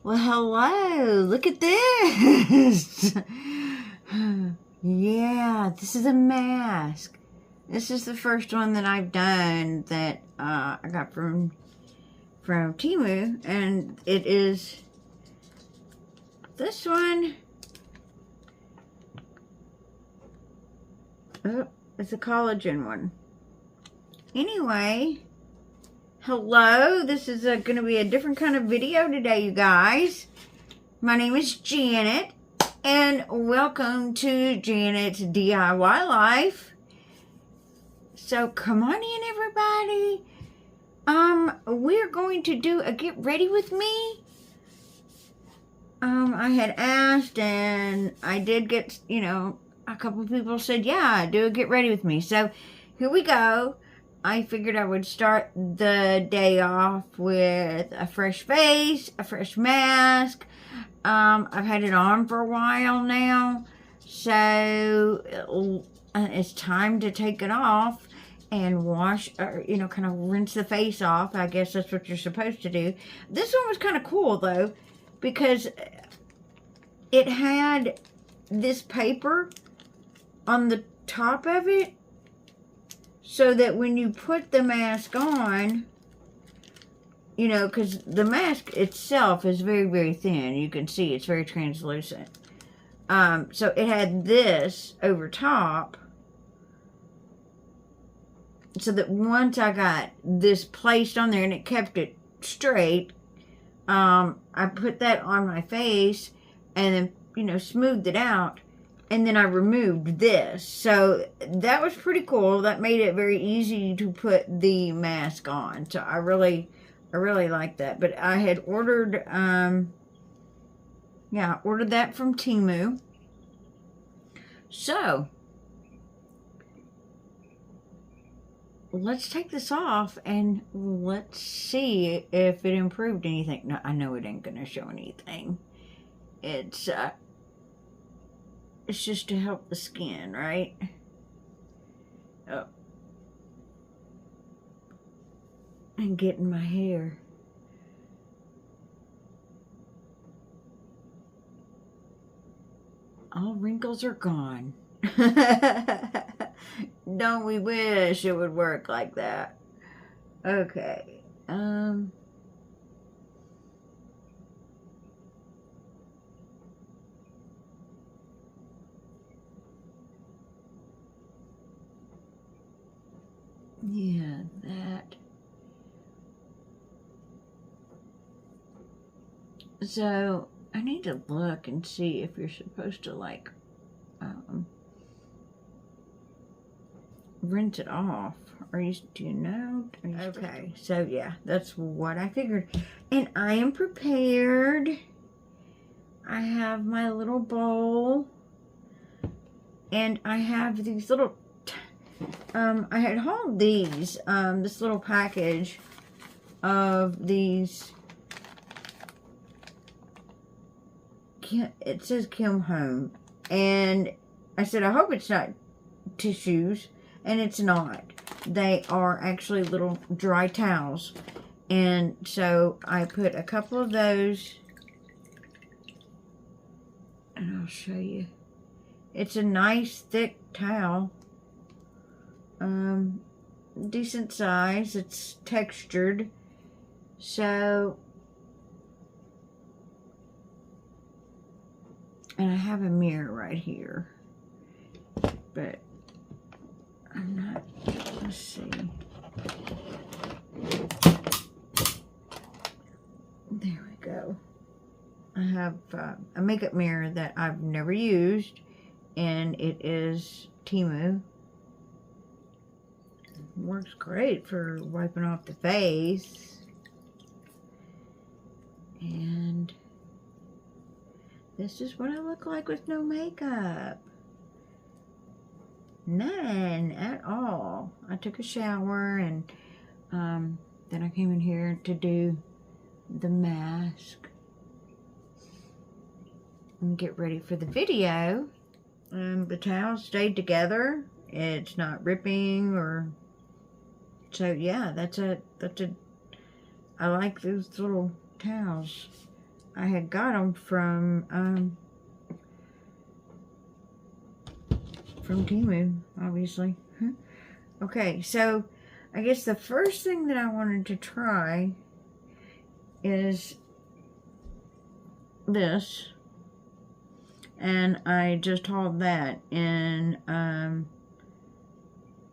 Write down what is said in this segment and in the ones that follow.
Well, hello. Look at this. Yeah, this is a mask. This is the first one that I've done that I got from Temu, and it is this one. Oh, it's a collagen one. Anyway, hello. This is going to be a different kind of video today, you guys. My name is Janet, and welcome to Janet's DIY Life. So come on in, everybody. We're going to do a get ready with me. I had asked, and I did get, a couple people said, yeah, do a get ready with me. So here we go. I figured I would start the day off with a fresh face, a fresh mask. I've had it on for a while now, so it's time to take it off and wash, or, kind of rinse the face off. I guess that's what you're supposed to do. This one was kind of cool, though, because it had this paper on the top of it, so that when you put the mask on, because the mask itself is very, very thin. You can see it's very translucent. So it had this over top, so that once I got this placed on there and it kept it straight, I put that on my face and then, smoothed it out. And then I removed this. So that was pretty cool. That made it very easy to put the mask on. So I really like that. But I had ordered, ordered that from Temu. So let's take this off and let's see if it improved anything. No, I know it ain't gonna show anything. It's just to help the skin, right? Oh. And getting my hair. All wrinkles are gone. Don't we wish it would work like that? Okay. Yeah, that. So I need to look and see if you're supposed to rinse it off. Do you know? Okay, so yeah, that's what I figured. And I am prepared. I have my little bowl, and I have these little I had hauled these, this little package of these, it says Kim Home, and I said, I hope it's not tissues, and it's not. They are actually little dry towels, and so I put a couple of those, and I'll show you. It's a nice thick towel. Decent size. It's textured. So, and I have a mirror right here, but I'm not, let's see. There we go. I have a makeup mirror that I've never used, and it is Temu. Works great for wiping off the face. And this is what I look like with no makeup. None at all. I took a shower, and then I came in here to do the mask and get ready for the video. The towels stayed together. It's not ripping or... So yeah, I like those little towels. I had got them from Temu, obviously. Okay, so I guess the first thing that I wanted to try is this, and I just hauled that in a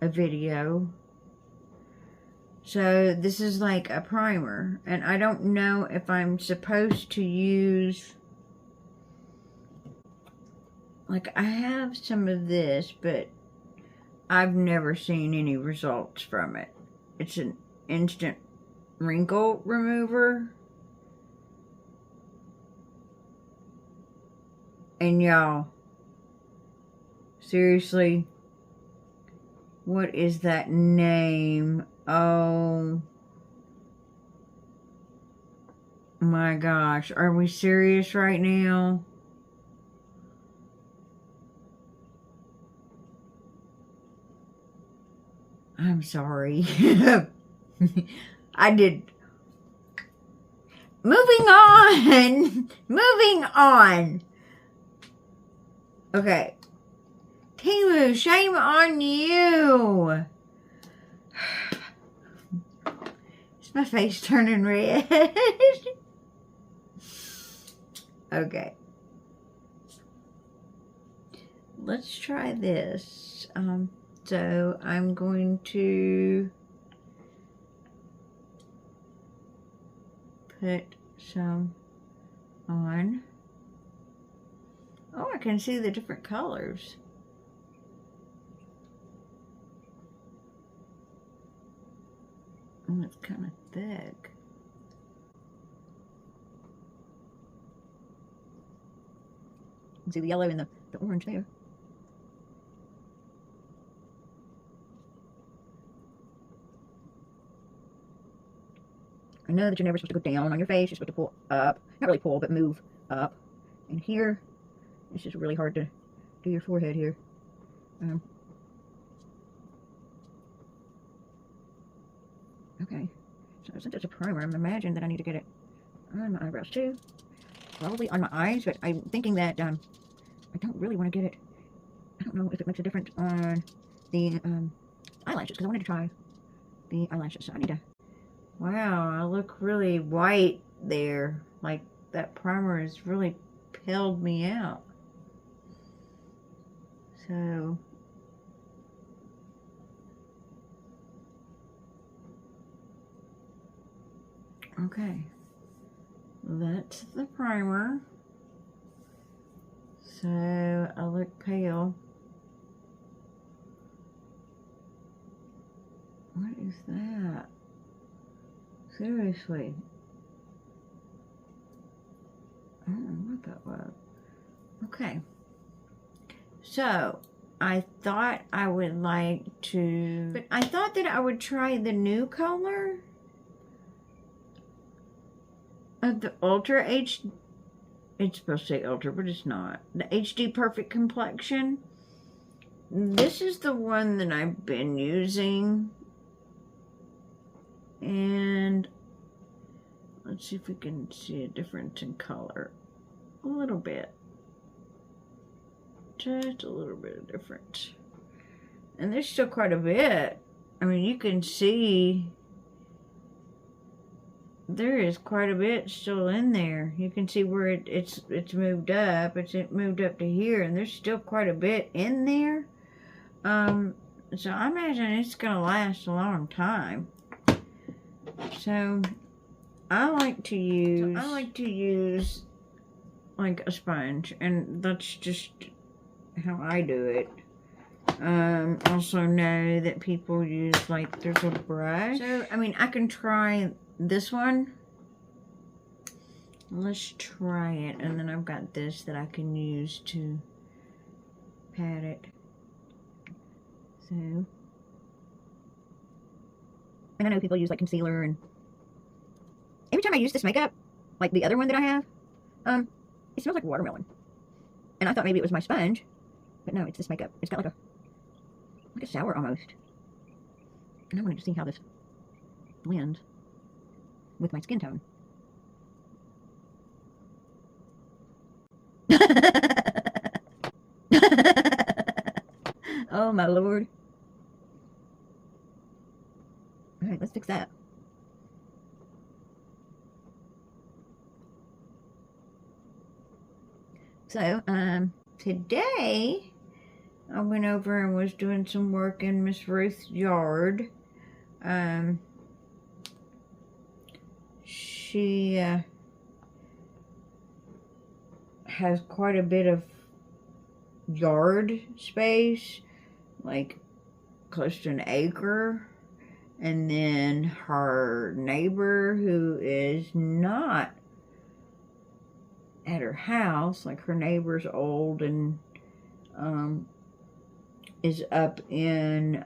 video. So this is like a primer, and I don't know if I'm supposed to use, like, I have some of this, but I've never seen any results from it. It's an instant wrinkle remover. And y'all, seriously, what is that name? Oh my gosh, are we serious right now? I'm sorry. I did. Moving on. Moving on. Okay. Temu, shame on you. Is my face turning red? Okay. Let's try this. So I'm going to put some on. Oh, I can see the different colors. Oh, it's kind of thick. You can see the yellow and the orange there. I know that you're never supposed to go down on your face. You're supposed to pull up. Not really pull, but move up. And here, it's just really hard to do your forehead here. Okay. So since it's a primer, I'm imagining that I need to get it on my eyebrows too. Probably on my eyes, but I'm thinking that I don't really want to get it. I don't know if it makes a difference on the eyelashes, because I wanted to try the eyelashes. So I need to... Wow, I look really white there. Like that primer has really peeled me out. So okay, that's the primer. So I look pale. What is that? Seriously. I don't know what that was. Okay. So, I thought I would like to... But I thought that I would try the new color of the Ultra HD... It's supposed to say Ultra, but it's not. The HD Perfect Complexion. This is the one that I've been using. And let's see if we can see a difference in color. A little bit. Just a little bit of difference. And there's still quite a bit. I mean, you can see there is quite a bit still in there. You can see where it's moved up. It's moved up to here, and there's still quite a bit in there. So I imagine it's gonna last a long time. So I like to use like a sponge, and that's just how I do it. Also know that people use, like, there's a brush. So I mean, I can try this one. Let's try it, and then I've got this that I can use to pat it. So, and I know people use like concealer, and every time I use this makeup, like the other one that I have, it smells like watermelon. And I thought maybe it was my sponge, but no, it's this makeup. It's got like a sour almost. And I wanted to see how this blends with my skin tone. my lord. Alright, let's fix that. So, today I went over and was doing some work in Ms Ruth's yard. She has quite a bit of yard space, like close to an acre. And then her neighbor, who is not at her house, like her neighbor's old and is up in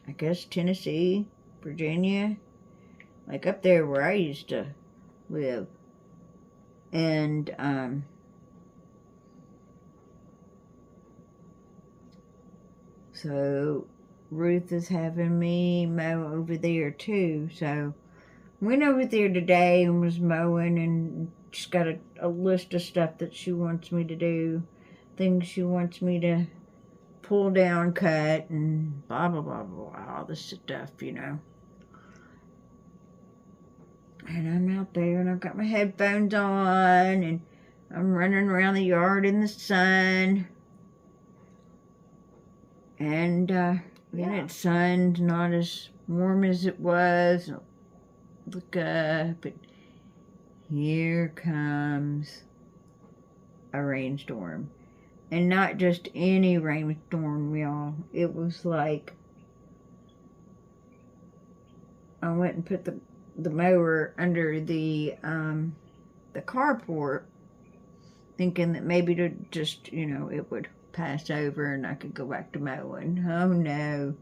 I guess Tennessee, Virginia, like up there where I used to live. And so Ruth is having me mow over there too. So went over there today and was mowing, and she's got a list of stuff that she wants me to do, things she wants me to pull down, cut, and blah blah blah blah, all this stuff, you know. And I'm out there and I've got my headphones on and I'm running around the yard in the sun. And it's sun's not as warm as it was. Look up, and here comes a rainstorm. And not just any rainstorm, y'all. It was like, I went and put the mower under the carport, thinking that maybe to just, you know, it would pass over and I could go back to mowing. Oh no.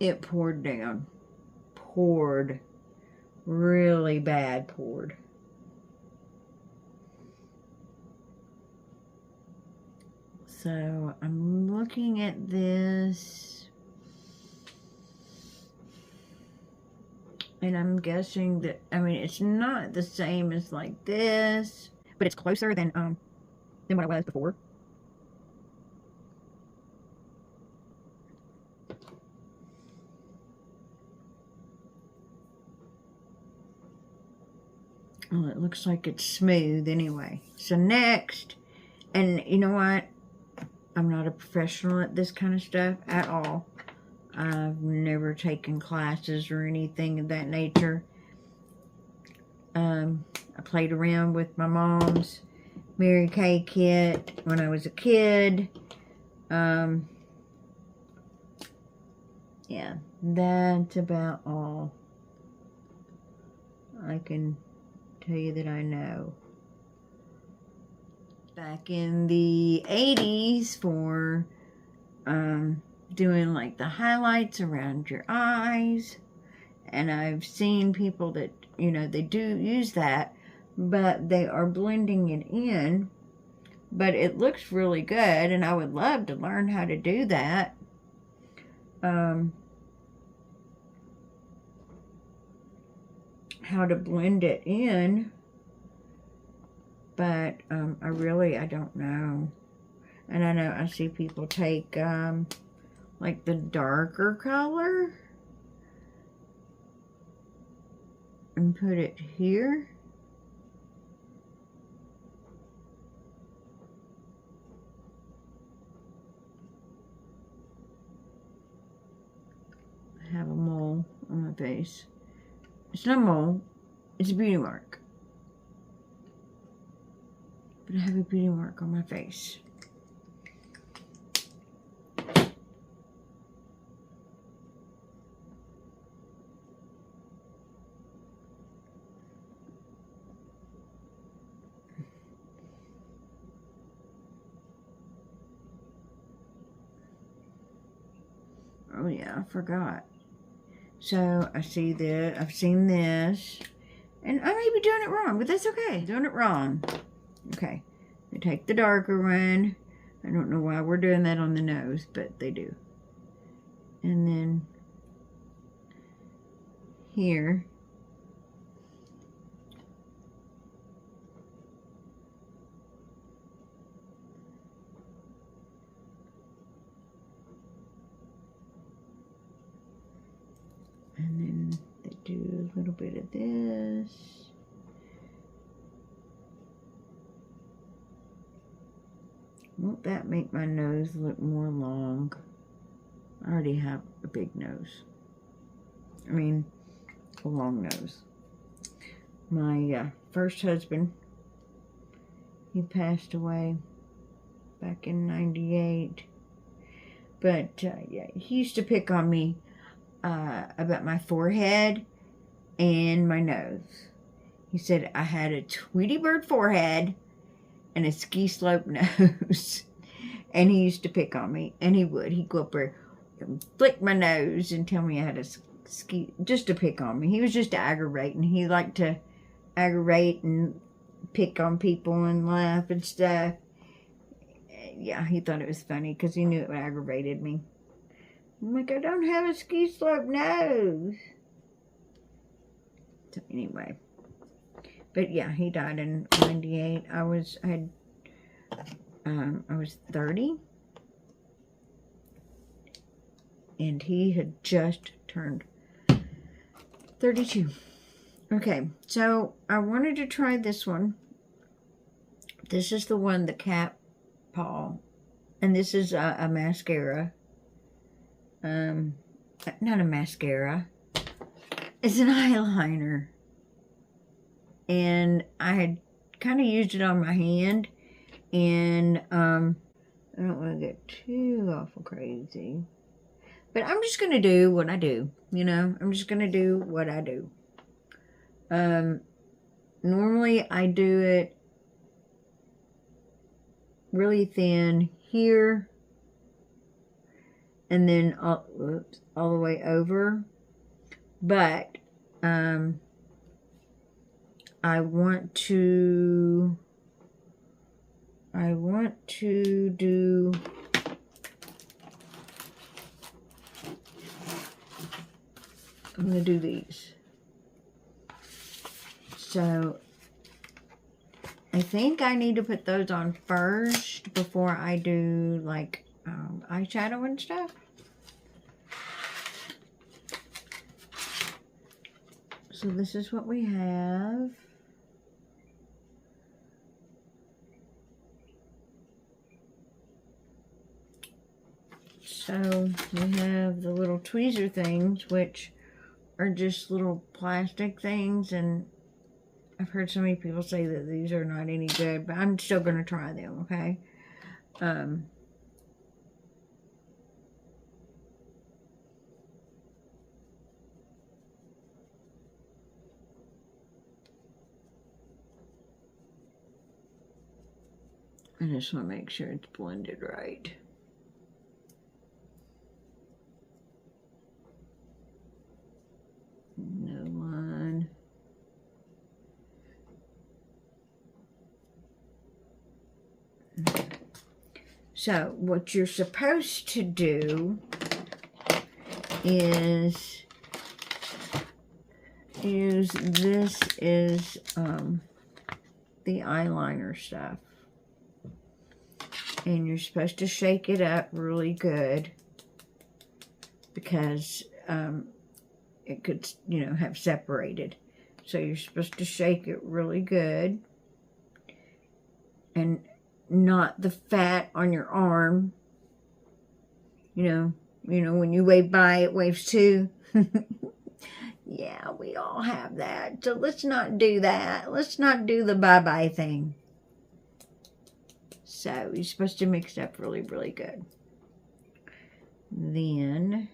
It poured down. Poured. Really bad poured. So I'm looking at this, and I'm guessing that, I mean, it's not the same as like this, but it's closer than what it was before. Well, it looks like it's smooth anyway. So next, and you know what? I'm not a professional at this kind of stuff at all. I've never taken classes or anything of that nature. I played around with my mom's Mary Kay kit when I was a kid. Yeah, that's about all I can tell you that I know. Back in the 80s for doing like the highlights around your eyes, and I've seen people that, you know, they do use that, but they are blending it in, but it looks really good, and I would love to learn how to do that. How to blend it in, but I don't know. And I know I see people take like the darker color and put it here. I have a mole on my face. It's not a mole, it's a beauty mark. But I have a beauty mark on my face. Oh yeah, I forgot. So I see that, I've seen this, and I may be doing it wrong, but that's okay. Doing it wrong. Okay, they take the darker one. I don't know why we're doing that on the nose, but they do. And then here, little bit of this. Won't that make my nose look more long? I already have a big nose. I mean, a long nose. My first husband, he passed away back in '98. But, yeah, he used to pick on me about my forehead and my nose. He said I had a Tweety Bird forehead and a ski slope nose. And he used to pick on me. And he would. He'd go up there and flick my nose and tell me I had a ski, just to pick on me. He was just aggravating. He liked to aggravate and pick on people and laugh and stuff. Yeah, he thought it was funny because he knew it aggravated me. I'm like, I don't have a ski slope nose. So anyway, but yeah, he died in '98. I was 30, and he had just turned 32. Okay, so I wanted to try this one. This is the one, the Cat Paw, and this is a mascara. Not a mascara. It's an eyeliner, and I had kind of used it on my hand, and I don't want to get too awful crazy, but I'm just gonna do what I do. You know, I'm just gonna do what I do. Normally I do it really thin here, and then all the way over. But I want to do I'm going to do these. So I think I need to put those on first before I do like eyeshadow and stuff. So this is what we have. So we have the little tweezer things, which are just little plastic things, and I've heard so many people say that these are not any good, but I'm still going to try them, okay? I just want to make sure it's blended right. No one. So what you're supposed to do is use this is the eyeliner stuff, and you're supposed to shake it up really good because it could, you know, have separated. So you're supposed to shake it really good, and not the fat on your arm. You know, when you wave by, it waves too. Yeah, we all have that. So let's not do that. Let's not do the bye-bye thing. So you're supposed to mix it up really, really good. Then,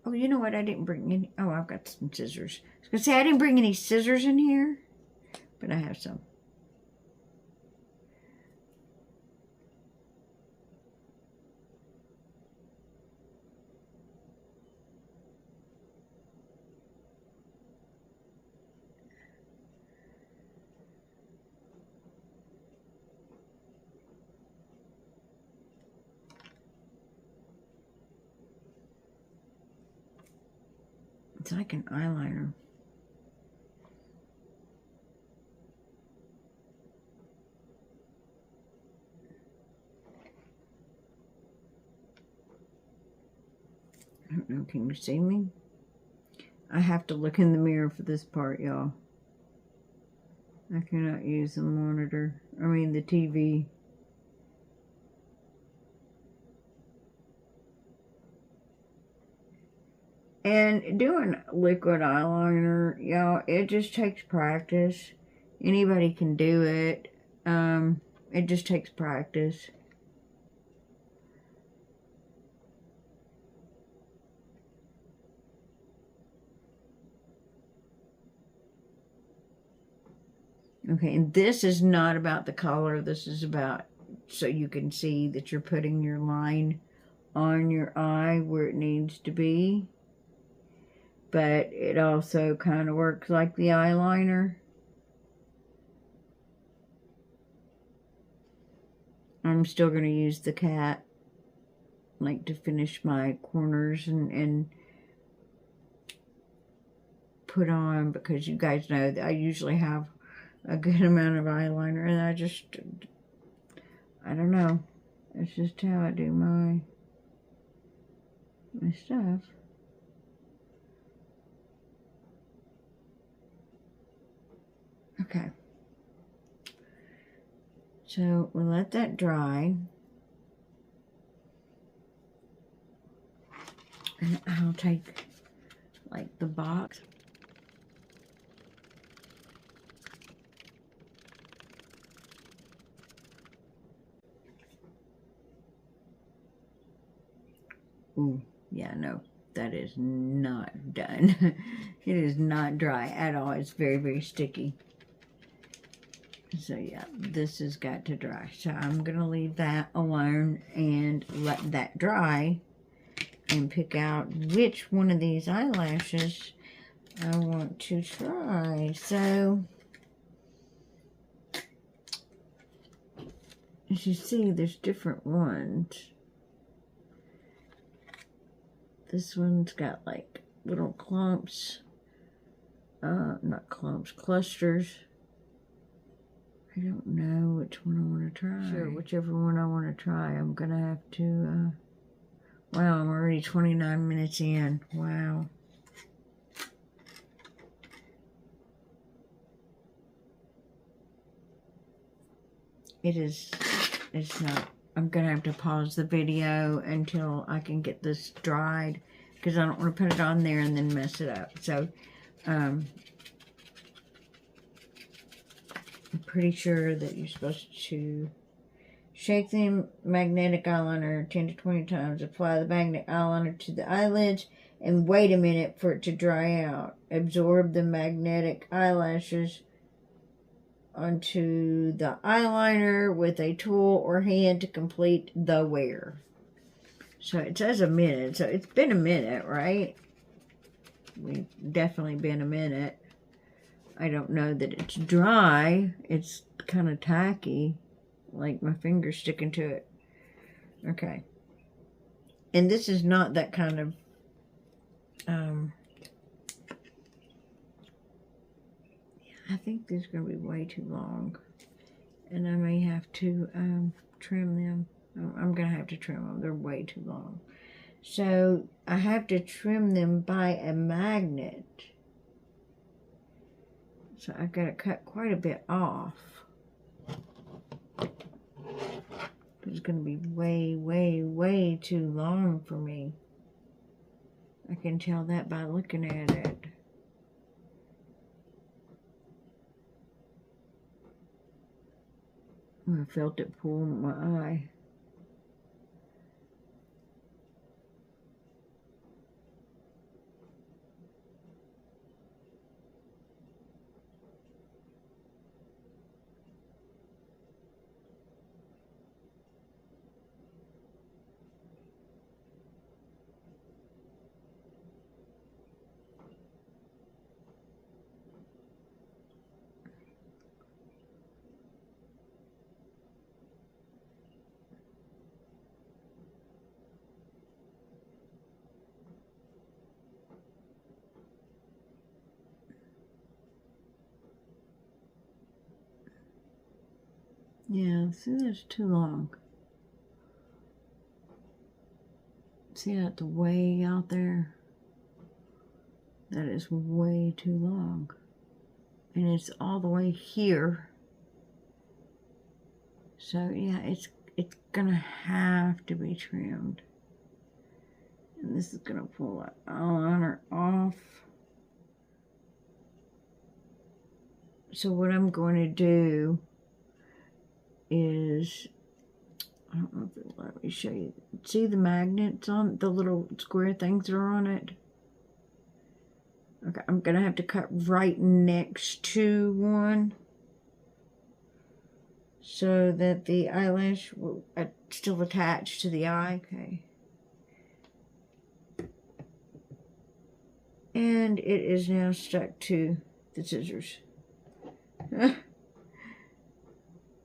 oh, you know what? I didn't bring any. Oh, I've got some scissors. I was going to say, I didn't bring any scissors in here, but I have some. It's like an eyeliner. I don't know, can you see me? I have to look in the mirror for this part, y'all. I cannot use the monitor. I mean the TV. And doing liquid eyeliner, y'all, it just takes practice. Anybody can do it. It just takes practice. Okay, and this is not about the color. This is about so you can see that you're putting your line on your eye where it needs to be. But it also kind of works like the eyeliner. I'm still going to use the cat, like, to finish my corners and put on, because you guys know that I usually have a good amount of eyeliner, and I don't know. It's just how I do my stuff. Okay. So we'll let that dry. And I'll take, like, the box. Ooh, yeah, no, that is not done. It is not dry at all. It's very, very sticky. So yeah, this has got to dry. So I'm going to leave that alone and let that dry and pick out which one of these eyelashes I want to try. So as you see, there's different ones. This one's got like little clumps, not clumps, clusters. I don't know which one I want to try. Sure, whichever one I want to try, I'm going to have to, wow, I'm already 29 minutes in. Wow. It's not, I'm going to have to pause the video until I can get this dried, because I don't want to put it on there and then mess it up. So, I'm pretty sure that you're supposed to shake the magnetic eyeliner 10 to 20 times. Apply the magnetic eyeliner to the eyelids and wait a minute for it to dry out. Absorb the magnetic eyelashes onto the eyeliner with a tool or hand to complete the wear. So it says a minute. So it's been a minute, right? We've definitely been a minute. I don't know that it's dry. It's kind of tacky, like my finger's sticking to it. Okay. And this is not that kind of, I think this is going to be way too long. And I may have to trim them. I'm going to have to trim them. They're way too long. So I have to trim them by a magnet. So I've got to cut quite a bit off. It's going to be way, way, way too long for me. I can tell that by looking at it. I felt it pull my eye. Yeah, see, that's too long. See that the way out there? That is way too long. And it's all the way here. So yeah, it's gonna have to be trimmed. And this is gonna pull that eyeliner off. So what I'm going to do is, I don't know if it'll let me show you. See the magnets on the little square things that are on it? Okay, I'm gonna have to cut right next to one so that the eyelash will still attach to the eye. Okay. And it is now stuck to the scissors.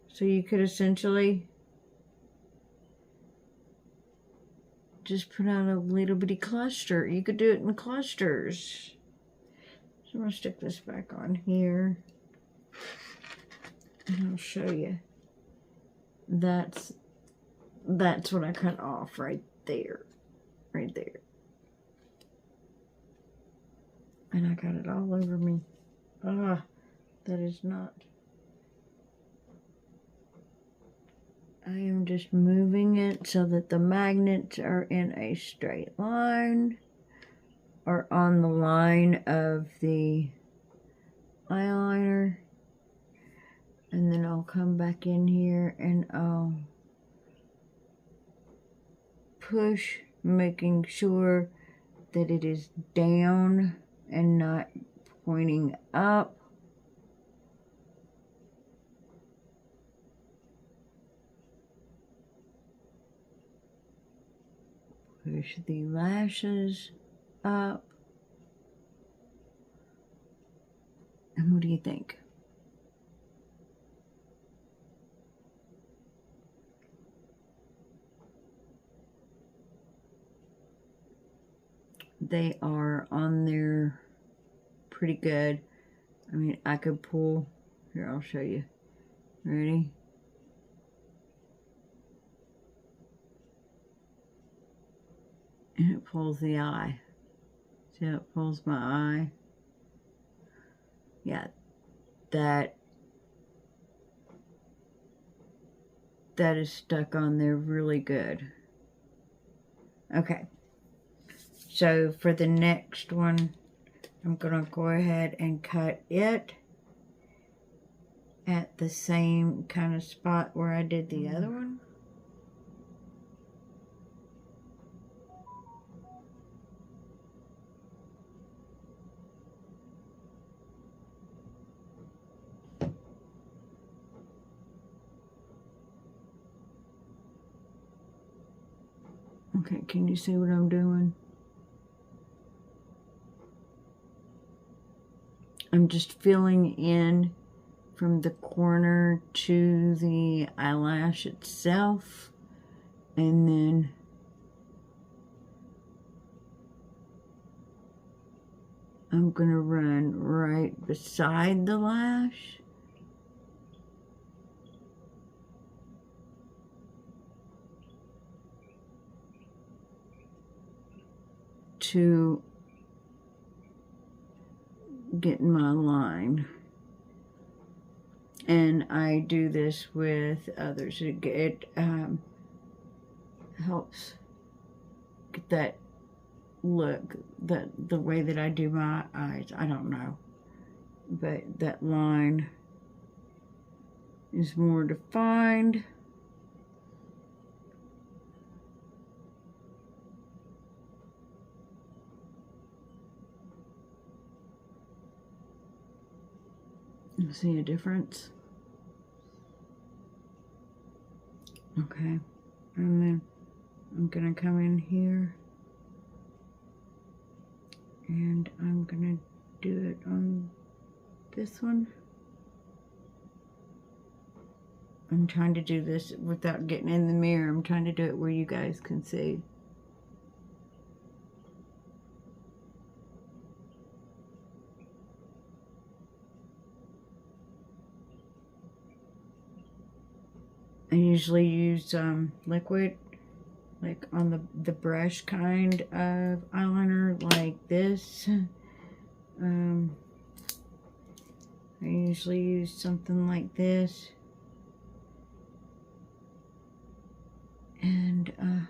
So you could essentially just put out a little bitty cluster. You could do it in clusters. So I'm going to stick this back on here. And I'll show you. That's what I cut off right there. Right there. And I got it all over me. Ah, that is not. I am just moving it so that the magnets are in a straight line or on the line of the eyeliner. And then I'll come back in here and I'll push, making sure that it is down and not pointing up. Push the lashes up. And what do you think? They are on there pretty good. I mean, I could pull. Here, I'll show you. Ready? And it pulls the eye. See how it pulls my eye? Yeah, that is stuck on there really good. Okay, so for the next one, I'm gonna go ahead and cut it at the same kind of spot where I did the other one. Okay, can you see what I'm doing? I'm just filling in from the corner to the eyelash itself, and then I'm gonna run right beside the lash. To get my line. And I do this with others. It helps get that look, the way that I do my eyes. I don't know, but that line is more defined. You see a difference? Okay, and then I'm gonna come in here and I'm gonna do it on this one. I'm trying to do this without getting in the mirror. I'm trying to do it where you guys can see. I usually use liquid, like on the brush kind of eyeliner, like this. I usually use something like this. And, yeah.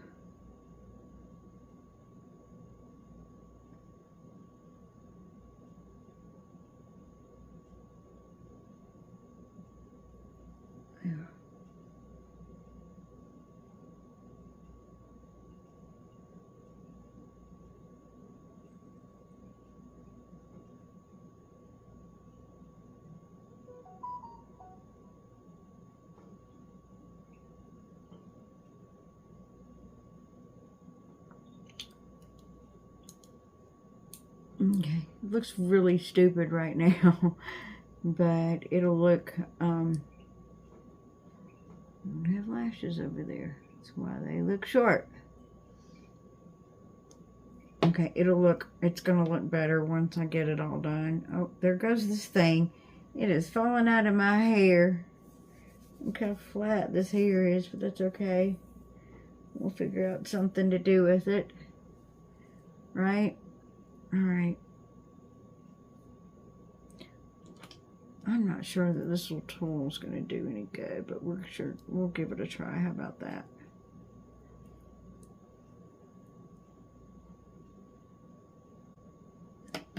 Okay, it looks really stupid right now, but it'll look, I don't have lashes over there. That's why they look short. Okay, it's gonna look better once I get it all done. Oh, there goes this thing. It is falling out of my hair. Look how flat this hair is, but that's okay. We'll figure out something to do with it. Right? Alright. I'm not sure that this little tool is going to do any good, but we'll give it a try. How about that?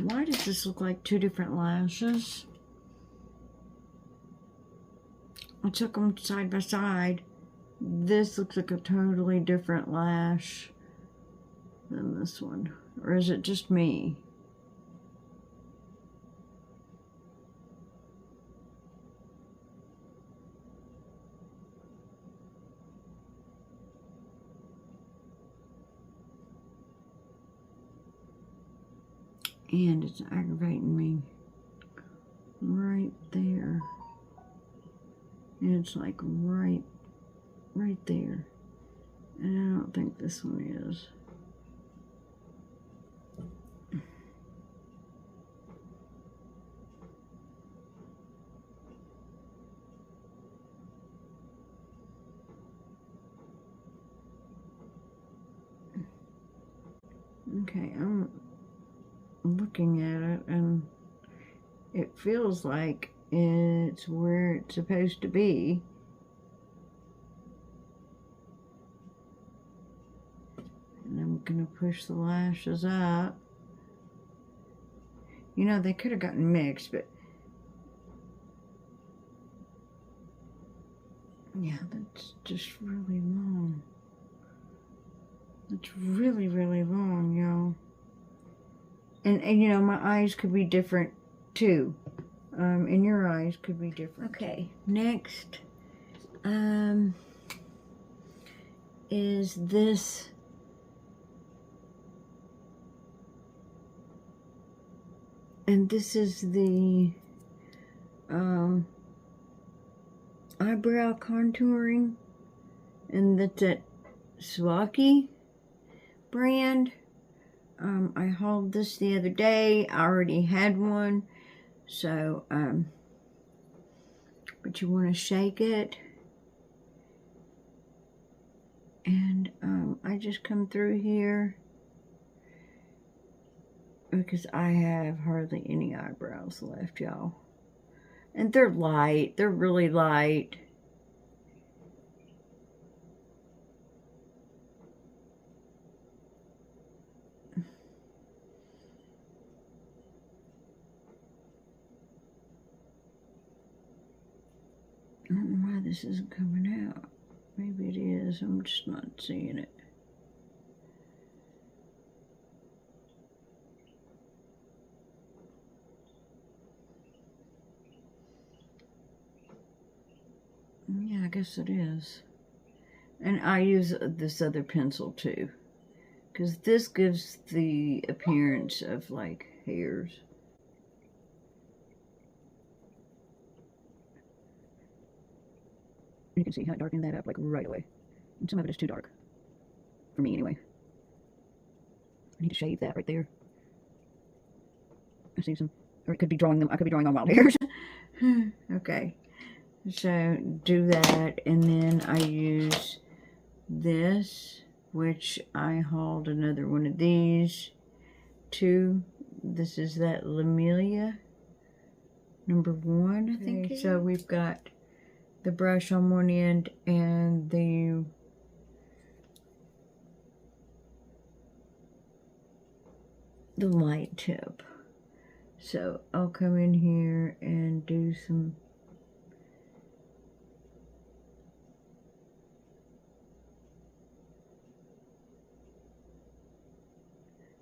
Why does this look like two different lashes? I took them side by side. This looks like a totally different lash than this one. Or is it just me? And it's aggravating me right there. And it's like right there. And I don't think this one is. Okay, I'm looking at it and it feels like it's where it's supposed to be. And I'm gonna push the lashes up. You know, they could have gotten mixed, but yeah, that's just really long. It's really, really long, y'all. And you know, my eyes could be different too. And your eyes could be different. Okay, next is this and this is the eyebrow contouring, and that's at Swaki brand. I hauled this the other day. I already had one, so but you want to shake it, and I just come through here because I have hardly any eyebrows left, y'all, and they're light. They're really light. I don't know why this isn't coming out. Maybe it is. I'm just not seeing it. Yeah, I guess it is. And I use this other pencil too, because this gives the appearance of like hairs. You can see how I darkened that up like right away. And some of it is too dark. For me anyway. I need to shave that right there. I see some, or it could be drawing them, I could be drawing on wild hairs. Okay. So do that, and then I use this, which I hauled another one of these, two This is that Lamelia #1, I think. So we've got the brush on one end and the light tip. So I'll come in here and do some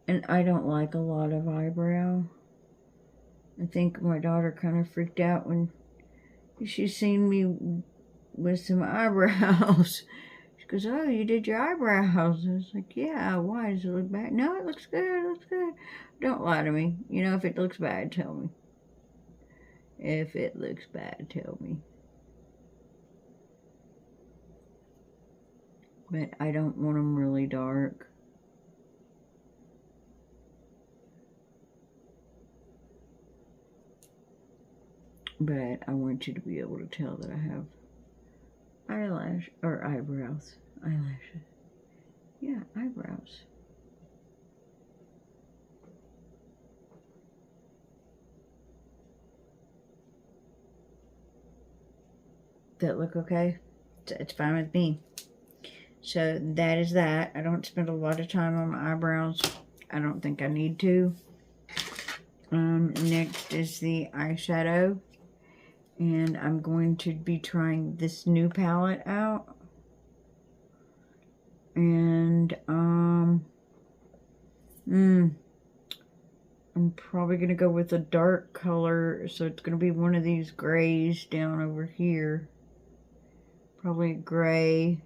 and I don't like a lot of eyebrow. I think my daughter kind of freaked out when she seen me with some eyebrows. She goes, "Oh, you did your eyebrows." I was like, "Yeah, why? Does it look bad?" "No, it looks good, it looks good." Don't lie to me. You know, if it looks bad, tell me. If it looks bad, tell me. But I don't want them really dark. But I want you to be able to tell that I have eyebrows. Eyelashes. Yeah, eyebrows. That look okay? It's fine with me. So that is that. I don't spend a lot of time on my eyebrows. I don't think I need to. Next is the eyeshadow. And I'm going to be trying this new palette out. And, I'm probably going to go with a dark color. So it's going to be one of these grays down over here. Probably a gray.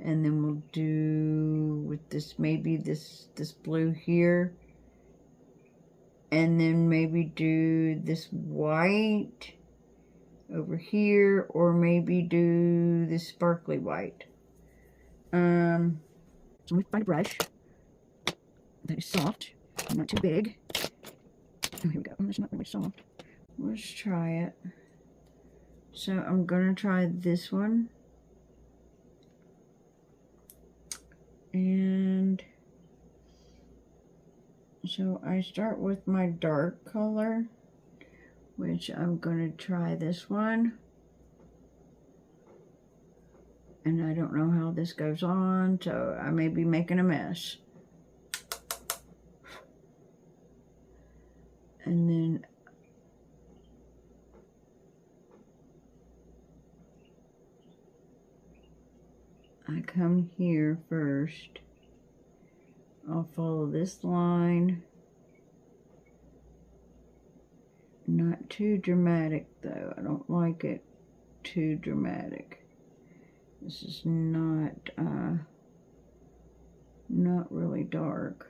And then we'll do with this, maybe this blue here. And then maybe do this white over here, or maybe do this sparkly white. So I'm going to find a brush that is soft, not too big. Oh, here we go. Oh, it's not really soft. Let's try it. So I'm going to try this one. And so I start with my dark color, which I'm going to try this one. And I don't know how this goes on, so I may be making a mess. And then I come here first. I'll follow this line. Not too dramatic though. I don't like it too dramatic. This is not really dark.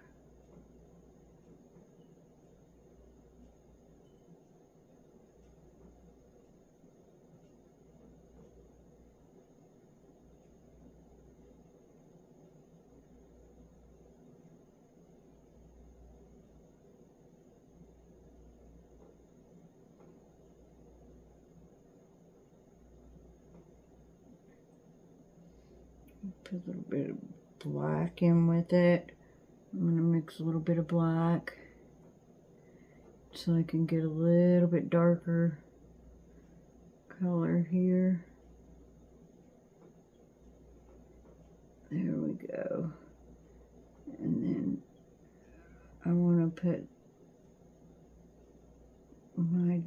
Put a little bit of black in with it. I'm going to mix a little bit of black so I can get a little bit darker color here. There we go. And then I want to put my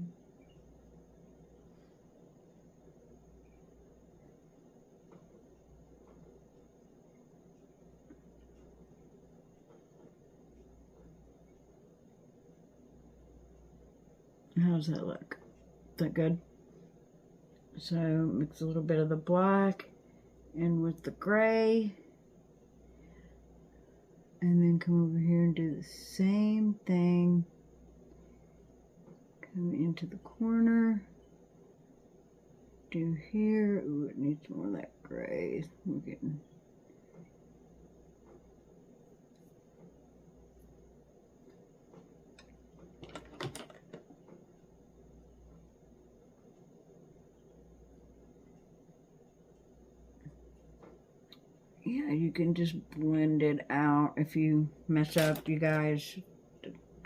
how's that look? Is that good? So mix a little bit of the black in with the gray. And then come over here and do the same thing. Come into the corner. Do here. Ooh, it needs more of that gray. We're getting... Yeah, you can just blend it out. If you mess up, you guys,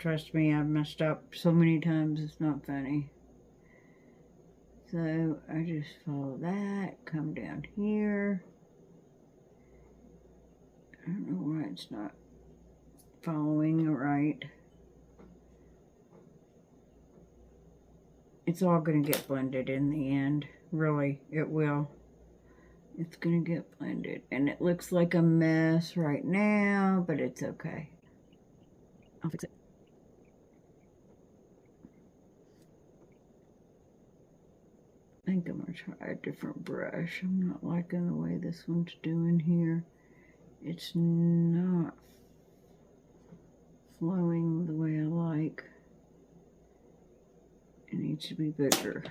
trust me, I've messed up so many times, it's not funny. So I just follow that, come down here. I don't know why it's not following right. It's all going to get blended in the end. Really, it will. It's going to get blended. And it looks like a mess right now, but it's okay. I'll fix it. I think I'm going to try a different brush. I'm not liking the way this one's doing here. It's not flowing the way I like. It needs to be bigger.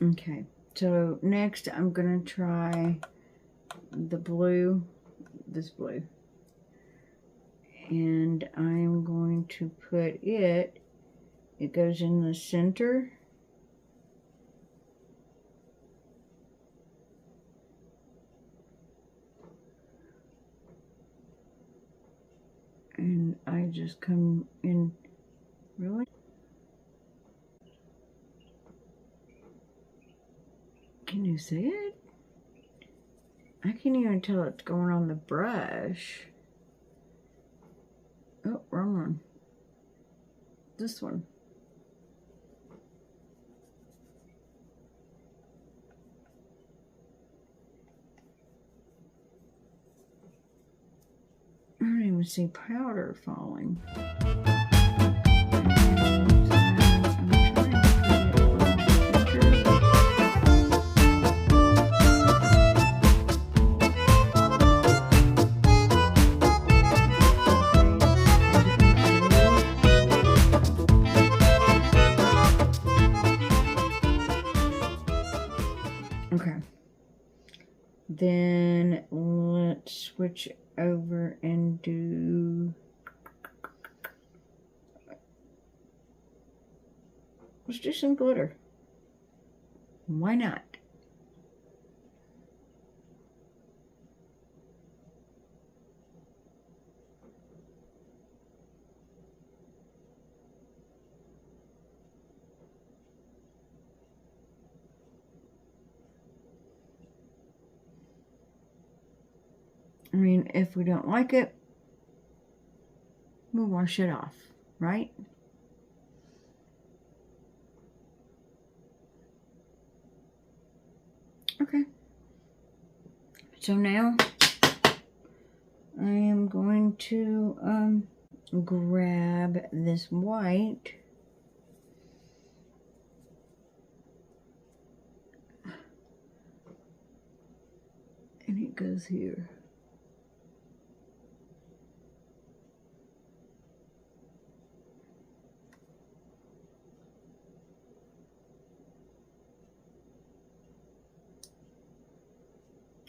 Okay, so next I'm going to try the blue, this blue. And I'm going to put it goes in the center. And I just come in, really? Can you see it? I can't even tell it's going on the brush. Oh, wrong one. This one. I don't even see powder falling. Okay. Then let's switch over and do, let's do some glitter. Why not? I mean, if we don't like it, we'll wash it off, right? Okay. So now I am going to grab this white and it goes here.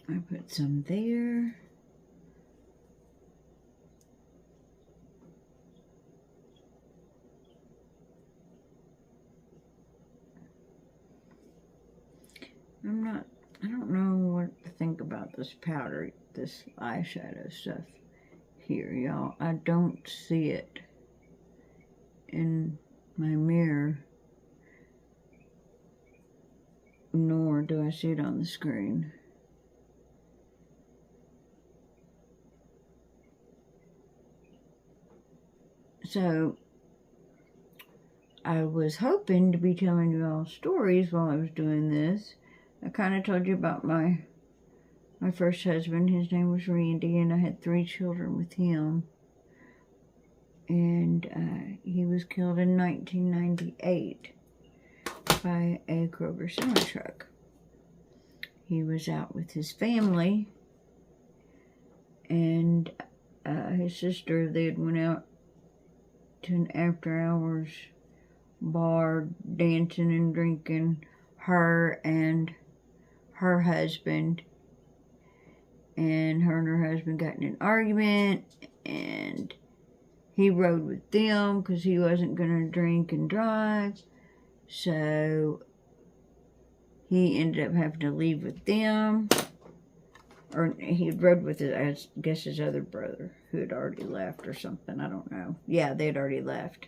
I put some there. I don't know what to think about this powder, this eyeshadow stuff here, y'all. I don't see it in my mirror, nor do I see it on the screen. So, I was hoping to be telling you all stories while I was doing this. I kind of told you about my first husband. His name was Randy, and I had 3 children with him. And he was killed in 1998 by a Kroger semi-truck. He was out with his family, and his sister, they had went out to an after-hours bar, dancing and drinking, her and her husband, and her husband got in an argument, and he rode with them because he wasn't going to drink and drive. So he ended up having to leave with them. Or he rode with his, I guess, his other brother who had already left or something. I don't know. Yeah, they had already left.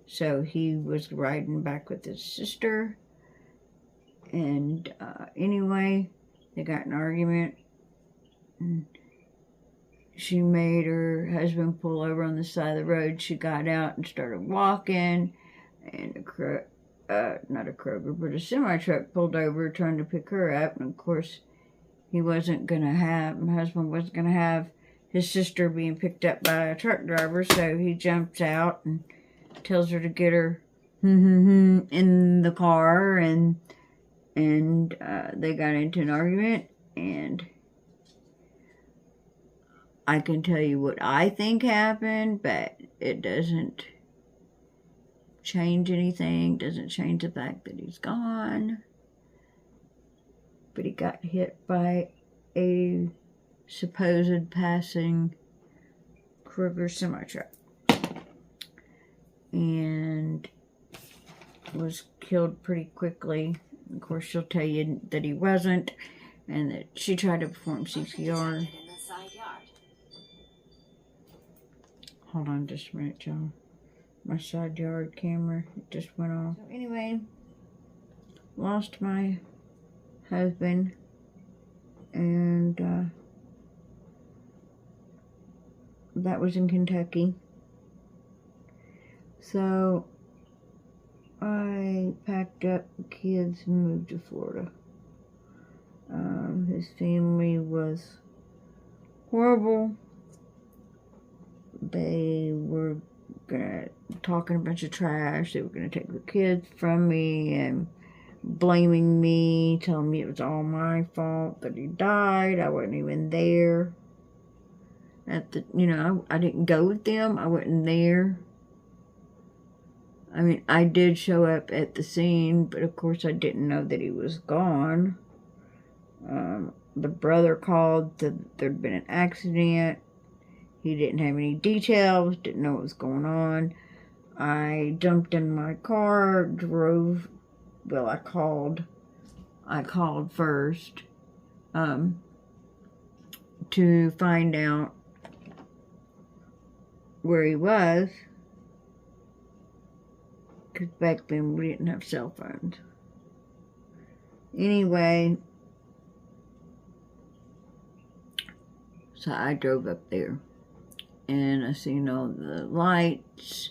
So he was riding back with his sister. And anyway, they got in an argument. And she made her husband pull over on the side of the road. She got out and started walking. And not a Kroger, but a semi-truck pulled over trying to pick her up. And of course, my husband wasn't going to have his sister being picked up by a truck driver. So he jumps out and tells her to get her in the car. And they got into an argument. And I can tell you what I think happened, but it doesn't change anything. Doesn't change the fact that he's gone. But he got hit by a supposed passing Kroger semi-truck and was killed pretty quickly. Of course, she'll tell you that he wasn't, and that she tried to perform CPR. Hold on just a minute, y'all. My side yard camera just went off. So anyway, lost my husband, and that was in Kentucky. So I packed up the kids and moved to Florida. His family was horrible. They were talking a bunch of trash. They were gonna take the kids from me and blaming me, telling me it was all my fault that he died. I wasn't even there at the, I didn't go with them. I wasn't there. I mean, I did show up at the scene, but of course I didn't know that he was gone. The brother called, said there'd been an accident. He didn't have any details, didn't know what was going on. I jumped in my car, drove. Well, I called first to find out where he was, because back then we didn't have cell phones. Anyway, so I drove up there, and I seen all the lights.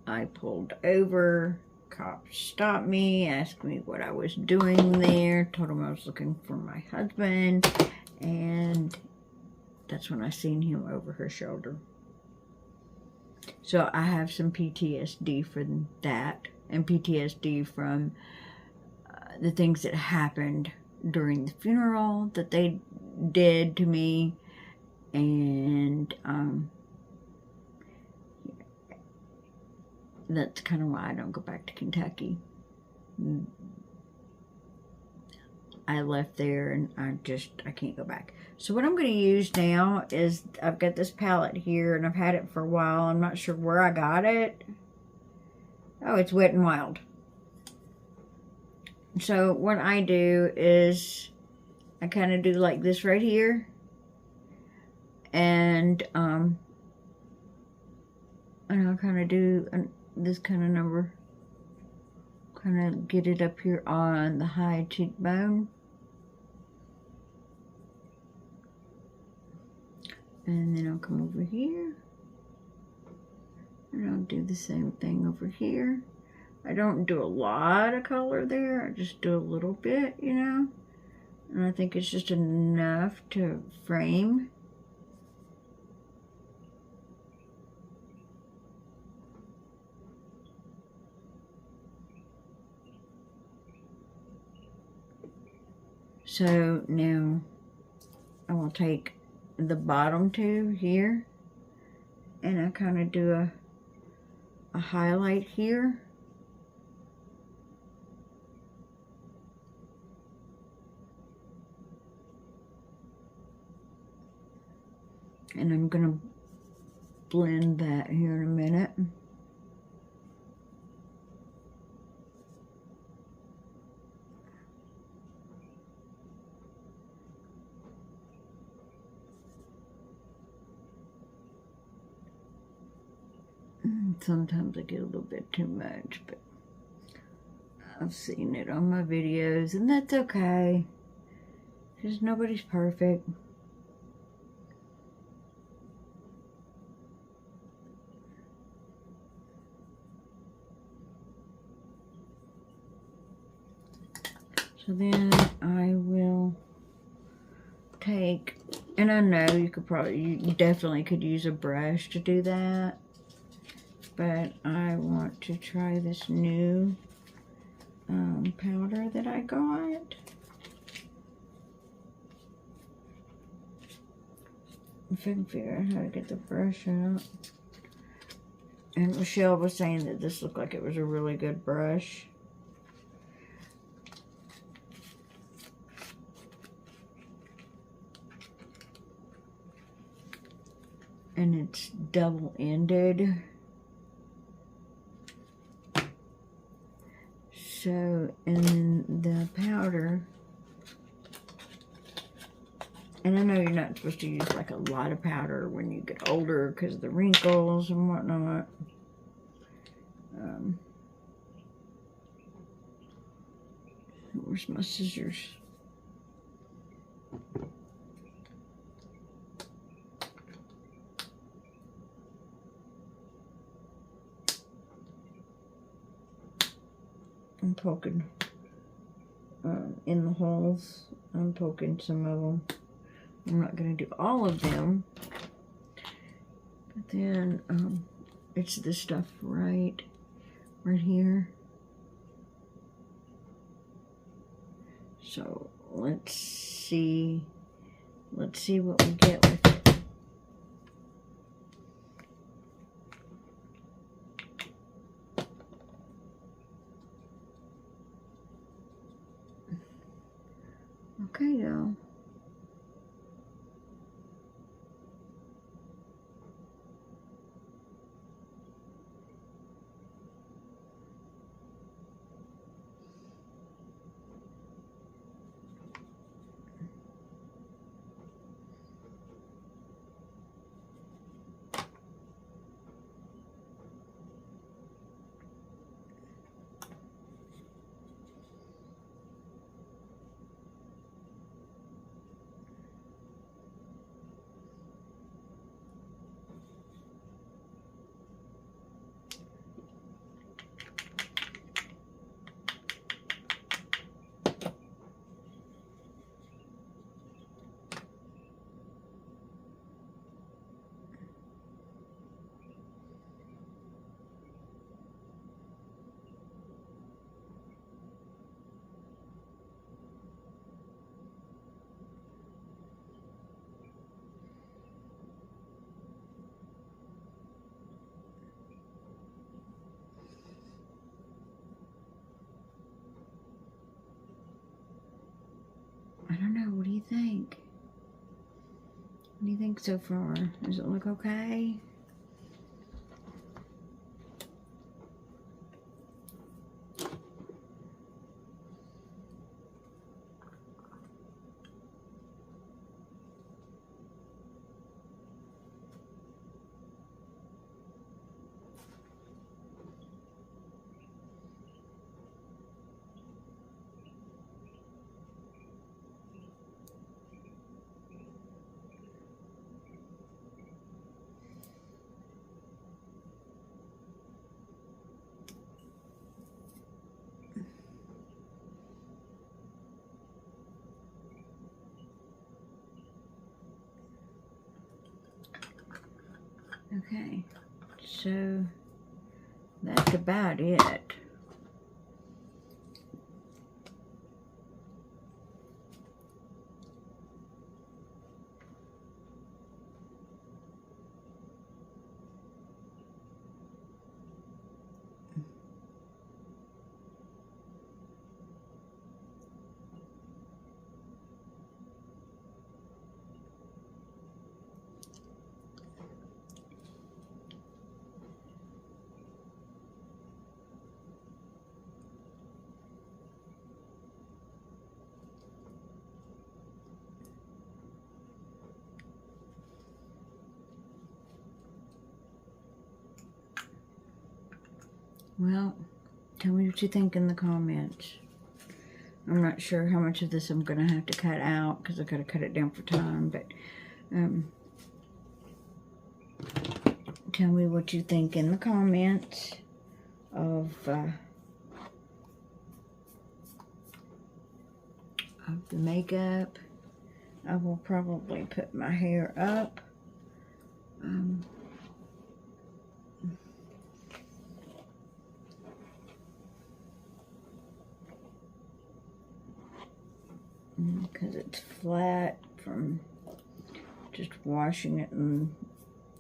I pulled over. Cops stopped me, asked me what I was doing there, told them I was looking for my husband, and that's when I seen him over her shoulder. So I have some PTSD from that, and PTSD from the things that happened during the funeral that they did to me, and that's kind of why I don't go back to Kentucky. I left there and I can't go back. So what I'm going to use now is, I've got this palette here and I've had it for a while. I'm not sure where I got it. Oh, it's Wet n Wild. So what I do is I kind of do like this right here. And I'll kind of do this kind of number, kind of get it up here on the high cheekbone, and then I'll come over here and I'll do the same thing over here. I don't do a lot of color there, I just do a little bit, and I think it's just enough to frame. So now I will take the bottom two here and I kind of do a highlight here. And I'm going to blend that here in a minute. Sometimes I get a little bit too much, but I've seen it on my videos, and that's okay, because nobody's perfect. So then I will take, and I know you definitely could use a brush to do that, but I want to try this new powder that I got. If I can figure out how to get the brush out. And Michelle was saying that this looked like it was a really good brush. And it's double-ended. So, and then the powder, and I know you're not supposed to use like a lot of powder when you get older because of the wrinkles and whatnot. Where's my scissors? I'm poking in the holes. I'm poking some of them. I'm not going to do all of them. But then it's this stuff right here. So let's see what we get with it. Okay, y'all. I don't know. What do you think? What do you think so far? Does it look okay? Okay, so that's about it. Well, tell me what you think in the comments. I'm not sure how much of this I'm going to have to cut out because I've got to cut it down for time, but tell me what you think in the comments of the makeup. I will probably put my hair up. Because it's flat from just washing it and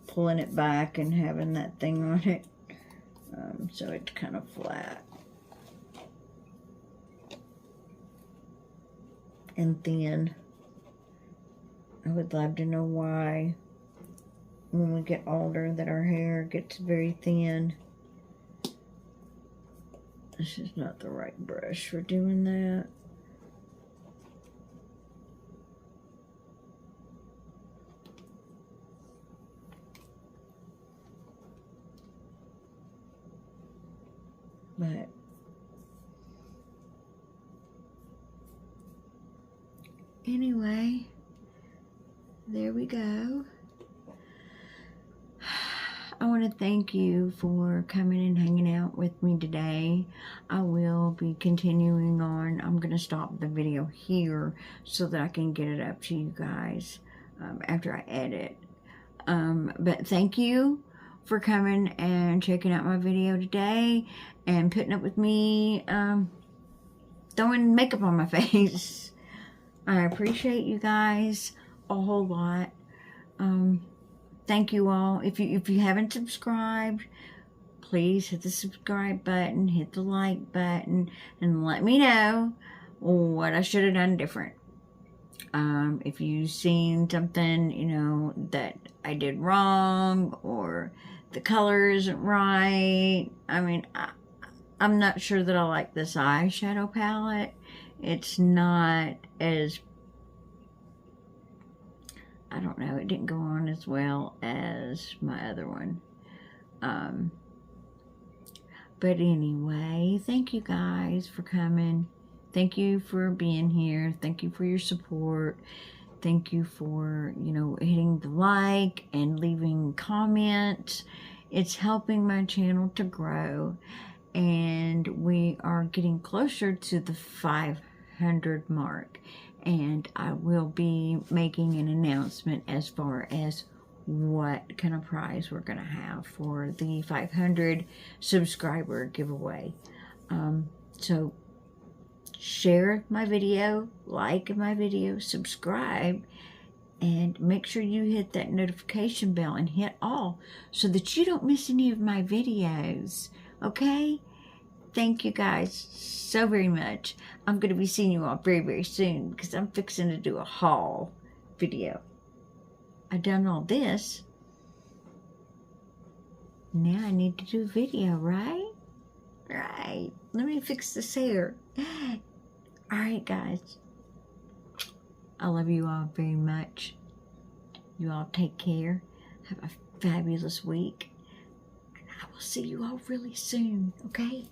pulling it back and having that thing on it. So it's kind of flat and thin. I would love to know why when we get older that our hair gets very thin. This is not the right brush for doing that. But anyway, there we go. I want to thank you for coming and hanging out with me today. I will be continuing on. I'm going to stop the video here so that I can get it up to you guys after I edit. But thank you for coming and checking out my video today and putting up with me throwing makeup on my face. I appreciate you guys a whole lot. Thank you all. If you haven't subscribed, please hit the subscribe button, hit the like button, and let me know what I should have done different. If you've seen something, you know, that I did wrong, or the color isn't right. I mean, I'm not sure that I like this eyeshadow palette. It's not as, I don't know, it didn't go on as well as my other one. But anyway, thank you guys for coming. Thank you for being here. Thank you for your support. Thank you for, you know, hitting the like and leaving comments. It's helping my channel to grow. And we are getting closer to the 500 mark. And I will be making an announcement as far as what kind of prize we're going to have for the 500 subscriber giveaway. So share my video, like my video, subscribe, and make sure you hit that notification bell and hit all so that you don't miss any of my videos. Okay? Thank you guys so very much. I'm going to be seeing you all very, very soon because I'm fixing to do a haul video. I've done all this. Now I need to do a video, right? Right. Let me fix this hair. Alright, guys. I love you all very much. You all take care. Have a fabulous week. And I will see you all really soon, okay?